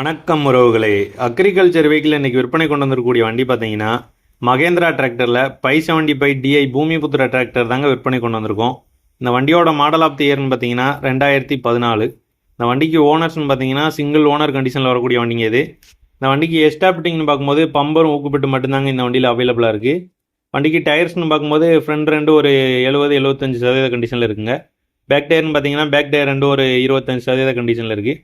வணக்கம் உறவுகளே. Agriculture vehicle இன்றைக்கி விற்பனை கொண்டு வந்திருக்கக்கூடிய வண்டி பார்த்தீங்கன்னா மகேந்திரா டிராக்டரில் 575 DI பூமிபுத்திர டிராக்டர் தாங்க விற்பனை கொண்டு வந்திருக்கோம். இந்த வண்டியோட மாடல் ஆஃப் தி இயர்னு பார்த்தீங்கன்னா 2014. இந்த வண்டிக்கு ஓனர்ஸ்னு பார்த்தீங்கன்னா சிங்கிள் ஓனர் கண்டிஷனில் வரக்கூடிய வண்டிங்க இது. இந்த வண்டிக்கு எஸ்டாப்டிங்னு பார்க்கும்போது பம்பரும் ஊக்குப்பட்டு மட்டும்தாங்க இந்த வண்டியில் அவைலபிளாக இருக்குது. வண்டிக்கு டயர்ஸ்னு பார்க்கும்போது ஃப்ரண்ட் ரெண்டு ஒரு 70-75% கண்டிஷனில் இருக்குங்க. பேக் டயர்னு பார்த்தீங்கன்னா பேக் டயர் ரெண்டு ஒரு 25% கண்டிஷனில் இருக்குது.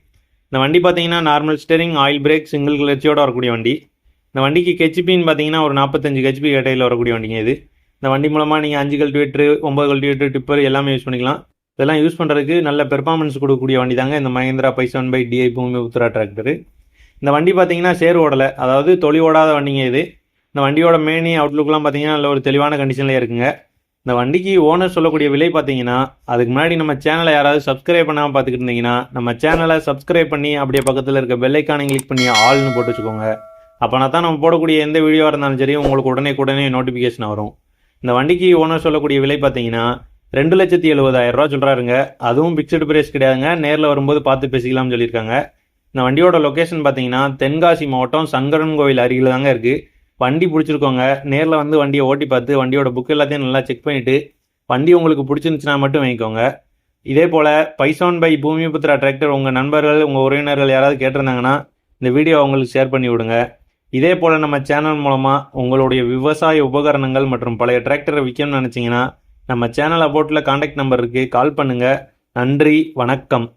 இந்த வண்டி பார்த்தீங்கன்னா normal steering, oil brake, single கிளர்ச்சியோடு வரக்கூடிய வண்டி. இந்த வண்டிக்கு ஹெச்பின்னு பார்த்தீங்கன்னா ஒரு 45 ஹெச்பி கேட்டையில் வரக்கூடிய வண்டிங்க இது. இந்த வண்டி மூலமாக நீங்கள் 5 கல்டிவேட்டரு, 9 கல்டிவேட்டர், டிப்பர் எல்லாமே யூஸ் பண்ணிக்கலாம். இதெல்லாம் யூஸ் பண்ணுறதுக்கு நல்ல பெர்ஃபார்மன்ஸ் கொடுக்கக்கூடிய வண்டி தாங்க இந்த மகேந்திரா 575 DI பூமிபுத்திரா டிராக்டரு. இந்த வண்டி பார்த்தீங்கன்னா சேர் ஓடலை, அதாவது தொலி ஓடாத வண்டிங்க இது. இந்த வண்டியோட மேனி அவுட்லுக்லாம் பார்த்தீங்கன்னா நல்ல ஒரு தெளிவான கண்டிஷன்லேயே இருக்குங்க. இந்த வண்டிக்கு ஓனர் சொல்லக்கூடிய விலை பார்த்தீங்கன்னா, அதுக்கு முன்னாடி நம்ம சேனலை யாராவது சப்ஸ்கிரைப் பண்ணாமல் பார்த்துக்கிட்டு இருந்தீங்கன்னா நம்ம சேனலை சப்ஸ்கிரைப் பண்ணி அப்படியே பக்கத்தில் இருக்க பெல் ஐக்கானை கிளிக் பண்ணி ஆல்னு போட்டு வச்சுக்கோங்க. அப்போனா தான் நம்ம போடக்கூடிய எந்த வீடியோவாக இருந்தாலும் சரி உங்களுக்கு உடனே நோட்டிஃபிகேஷன் வரும். இந்த வண்டிக்கு ஓனர் சொல்லக்கூடிய விலை பார்த்தீங்கன்னா 2,70,000 சொல்கிறாருங்க. அதுவும் பிக்சடு பிரைஸ் கிடையாதுங்க, நேரில் வரும்போது பார்த்து பேசிக்கலாம்னு சொல்லியிருக்காங்க. இந்த வண்டியோட லொக்கேஷன் பார்த்தீங்கன்னா தென்காசி மாவட்டம் சங்கரன் கோவில் அருகில் தாங்க இருக்குது. வண்டி பிடிச்சிருக்கோங்க, நேரில் வந்து வண்டியை ஓட்டி பார்த்து வண்டியோட புக் எல்லாத்தையும் நல்லா செக் பண்ணிவிட்டு வண்டி உங்களுக்கு பிடிச்சிருந்துச்சுன்னா மட்டும் வாங்கிக்கோங்க. இதே போல் 575 பூமிபுத்திரா டிராக்டர் உங்கள் நண்பர்கள், உங்கள் உறவினர்கள் யாராவது கேட்டிருந்தாங்கன்னா இந்த வீடியோ அவங்களுக்கு ஷேர் பண்ணி விடுங்க. இதே போல் நம்ம சேனல் மூலமாக உங்களுடைய விவசாய உபகரணங்கள் மற்றும் பழைய டிராக்டரை விற்கணும்னு நினச்சிங்கன்னா நம்ம சேனல் அபோட்டில் கான்டாக்ட் நம்பர் இருக்குது, கால் பண்ணுங்கள். நன்றி, வணக்கம்.